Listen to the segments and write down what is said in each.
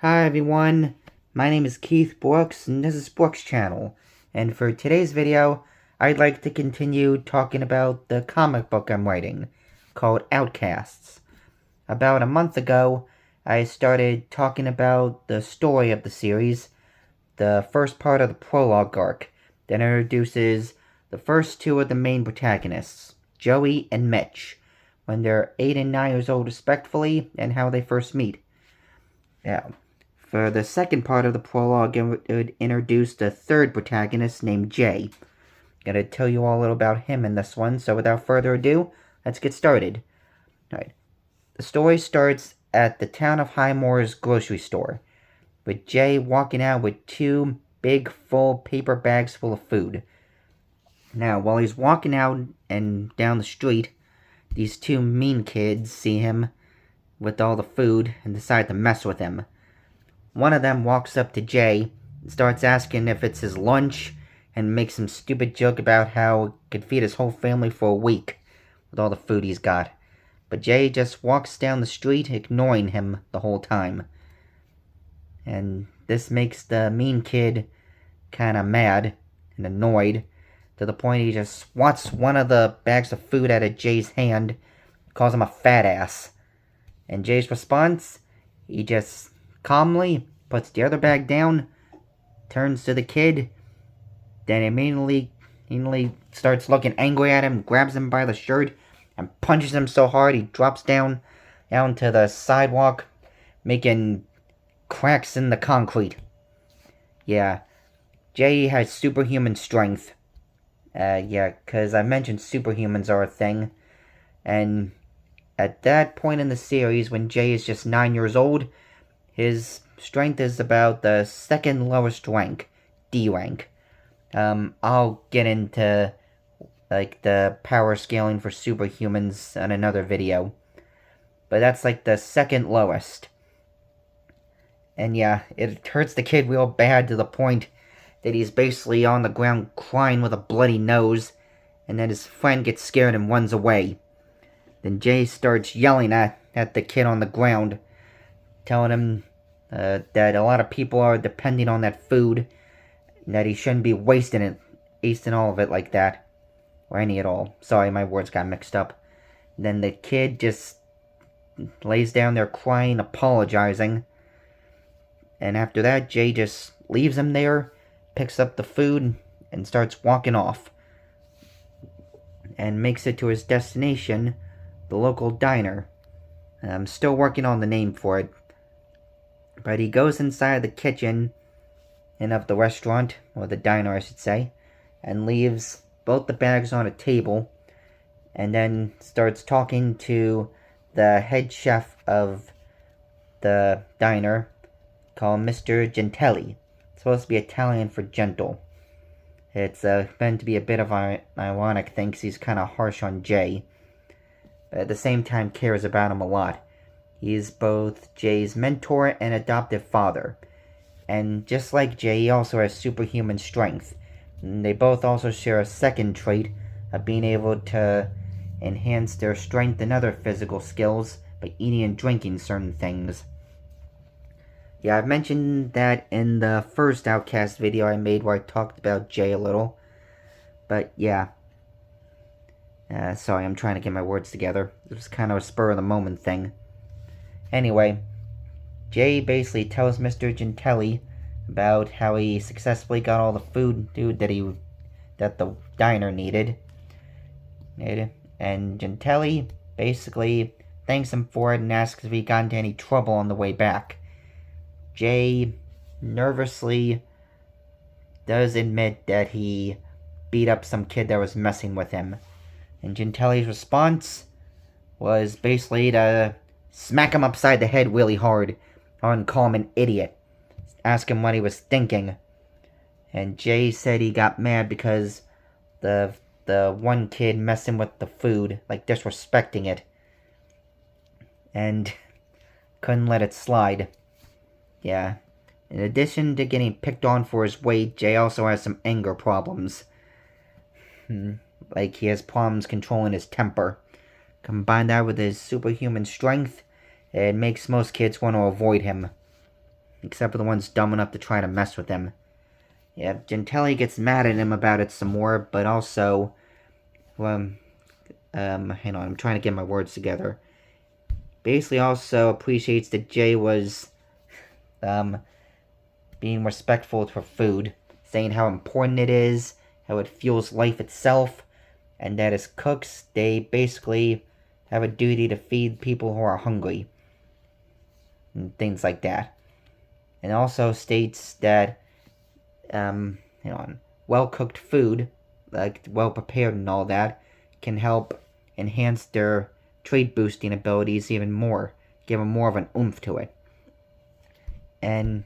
Hi everyone, my name is Keith Brooks and this is Brooks Channel, and for today's video, I'd like to continue talking about the comic book I'm writing, called Outcasts. About a month ago, I started talking about the story of the series, the first part of the Prologue arc, that introduces the first two of the main protagonists, Joey and Mitch, when they're 8 and 9 years old respectively, and how they first meet. Now, for the second part of the prologue, it would introduce the third protagonist named Jay. Gonna tell you all a little about him in this one, so without further ado, let's get started. Alright, the story starts at the town of Highmore's grocery store, with Jay walking out with two big full paper bags full of food. Now, while he's walking out and down the street, these two mean kids see him with all the food and decide to mess with him. One of them walks up to Jay and starts asking if it's his lunch and makes some stupid joke about how it could feed his whole family for a week with all the food he's got. But Jay just walks down the street, ignoring him the whole time. And this makes the mean kid kinda mad and annoyed, to the point he just swats one of the bags of food out of Jay's hand, calls him a fat ass. And Jay's response, he just calmly puts the other bag down, turns to the kid, then immediately starts looking angry at him, grabs him by the shirt, and punches him so hard he drops down to the sidewalk, making cracks in the concrete. Yeah, Jay has superhuman strength. Because I mentioned superhumans are a thing, and at that point in the series, when Jay is just 9 years old, his strength is about the second lowest rank, D rank. I'll get into, the power scaling for superhumans in another video. But that's, the second lowest. And yeah, it hurts the kid real bad to the point that he's basically on the ground crying with a bloody nose, and then his friend gets scared and runs away. Then Jay starts yelling at the kid on the ground, telling him that a lot of people are depending on that food, and that he shouldn't be wasting all of it like that, or any at all. Sorry, my words got mixed up. Then the kid just lays down there crying, apologizing, and after that, Jay just leaves him there, picks up the food, and starts walking off, and makes it to his destination, the local diner. I'm still working on the name for it. But he goes inside the kitchen of the restaurant, or the diner I should say, and leaves both the bags on a table, and then starts talking to the head chef of the diner, called Mr. Gentelli. It's supposed to be Italian for gentle. It's meant to be a bit of an ironic thing, because he's kind of harsh on Jay, but at the same time cares about him a lot. He's both Jay's mentor and adoptive father. And just like Jay, he also has superhuman strength. And they both also share a second trait of being able to enhance their strength and other physical skills by eating and drinking certain things. Yeah, I've mentioned that in the first Outcast video I made where I talked about Jay a little. But yeah. Sorry, I'm trying to get my words together. It was kind of a spur-of-the-moment thing. Anyway, Jay basically tells Mr. Gentelli about how he successfully got all the food that the diner needed. And Gentelli basically thanks him for it and asks if he got into any trouble on the way back. Jay nervously does admit that he beat up some kid that was messing with him. And Gentelli's response was basically to smack him upside the head really hard and call him an idiot. Ask him what he was thinking. And Jay said he got mad because the one kid messing with the food, disrespecting it, and couldn't let it slide. Yeah. In addition to getting picked on for his weight, Jay also has some anger problems. He has problems controlling his temper. Combine that with his superhuman strength, it makes most kids want to avoid him. except for the ones dumb enough to try to mess with him. Yeah, Gentelli gets mad at him about it some more, but also, hang on, I'm trying to get my words together. Basically also appreciates that Jay was, being respectful for food, saying how important it is, how it fuels life itself, and that as cooks, they basically have a duty to feed people who are hungry, and things like that. And also states that, well-cooked food, like well-prepared and all that, can help enhance their trade-boosting abilities even more, give them more of an oomph to it. And,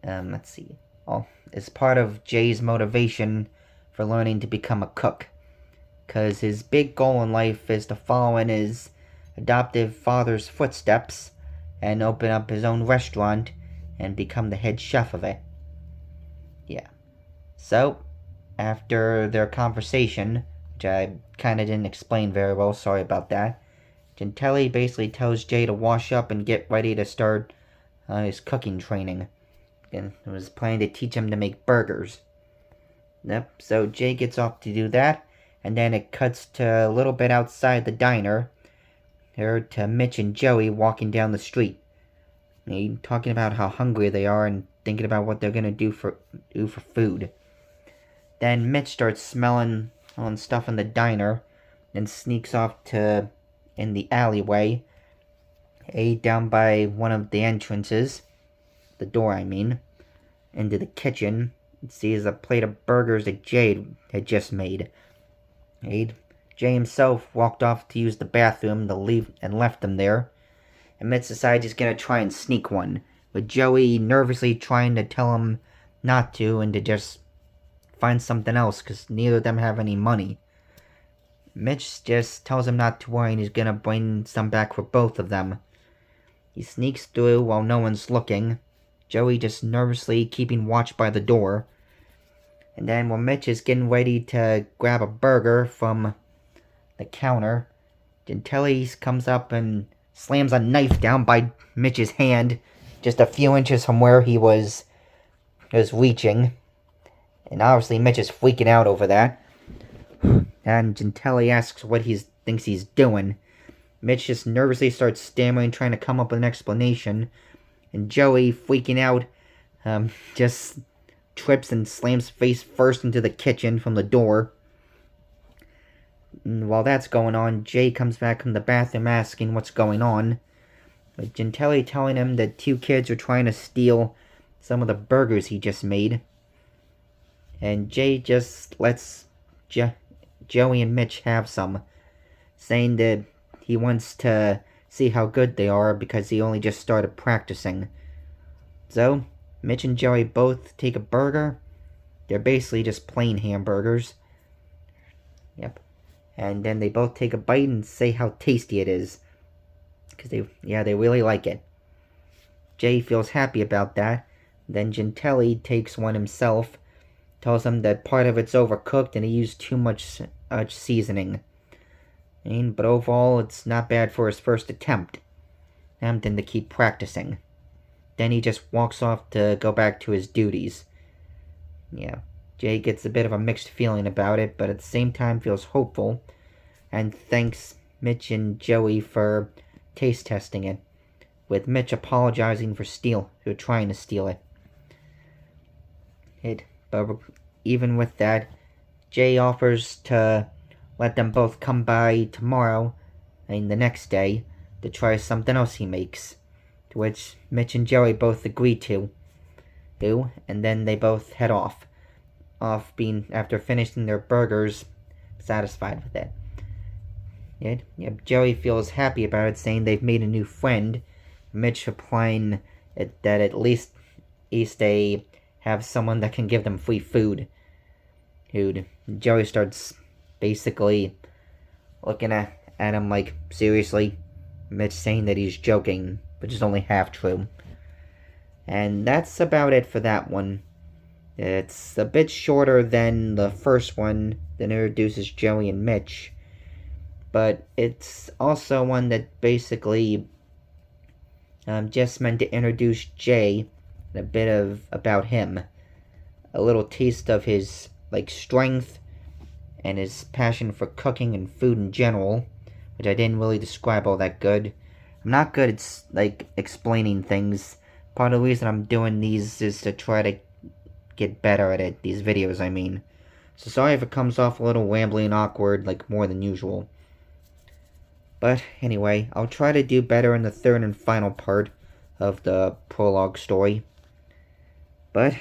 let's see, as part of Jay's motivation for learning to become a cook, because his big goal in life is to follow in his adoptive father's footsteps and open up his own restaurant and become the head chef of it. Yeah. So, after their conversation, which I kind of didn't explain very well, sorry about that, Gentelli basically tells Jay to wash up and get ready to start his cooking training. And was planning to teach him to make burgers. Yep, so Jay gets off to do that, and then it cuts to a little bit outside the diner, to Mitch and Joey walking down the street. Talking about how hungry they are and thinking about what they're gonna do for food. Then Mitch starts smelling on stuff in the diner and sneaks off to in the alleyway, down by one of the entrances, the door I mean, into the kitchen, and sees a plate of burgers that Jay had just made. Jay himself walked off to use the bathroom to leave and left them there. And Mitch decides he's gonna try and sneak one, with Joey nervously trying to tell him not to and to just find something else because neither of them have any money. Mitch just tells him not to worry and he's gonna bring some back for both of them. He sneaks through while no one's looking, Joey just nervously keeping watch by the door. And then when Mitch is getting ready to grab a burger from the counter, Gentelli comes up and slams a knife down by Mitch's hand, just a few inches from where he was reaching. And obviously Mitch is freaking out over that. And Gentelli asks what he thinks he's doing. Mitch just nervously starts stammering, trying to come up with an explanation. And Joey, freaking out, just trips and slams face first into the kitchen from the door. And while that's going on, Jay comes back from the bathroom asking what's going on. With Gentelli telling him that two kids are trying to steal some of the burgers he just made. And Jay just lets Joey and Mitch have some, saying that he wants to see how good they are because he only just started practicing. So, Mitch and Joey both take a burger. They're basically just plain hamburgers. Yep. And then they both take a bite and say how tasty it is. Because they really like it. Jay feels happy about that. Then Gentelli takes one himself. Tells him that part of it's overcooked and he used too much seasoning. But overall, it's not bad for his first attempt. Tempting to keep practicing. Then he just walks off to go back to his duties. Yeah, Jay gets a bit of a mixed feeling about it, but at the same time feels hopeful, and thanks Mitch and Joey for taste testing it, with Mitch apologizing for trying to steal it. But even with that, Jay offers to let them both come by tomorrow, and the next day, to try something else he makes, to which Mitch and Joey both agree to, and then they both head off after finishing their burgers, satisfied with it. Joey feels happy about it, saying they've made a new friend, Mitch replying that at least they have someone that can give them free food. Joey starts basically looking at him like, seriously? Mitch saying that he's joking, which is only half true. And that's about it for that one. It's a bit shorter than the first one that introduces Joey and Mitch, but it's also one that basically just meant to introduce Jay and a bit of about him. A little taste of his, strength and his passion for cooking and food in general, which I didn't really describe all that good. I'm not good at, explaining things. Part of the reason I'm doing these is to try to get better at it. These videos, I mean. So sorry if it comes off a little rambly and awkward, more than usual. But anyway, I'll try to do better in the third and final part of the prologue story. But,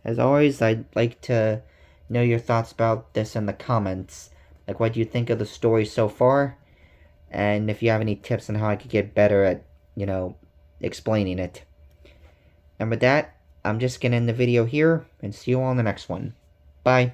as always, I'd like to know your thoughts about this in the comments. What do you think of the story so far? And if you have any tips on how I could get better at, explaining it. And with that, I'm just gonna end the video here, and see you all in the next one. Bye.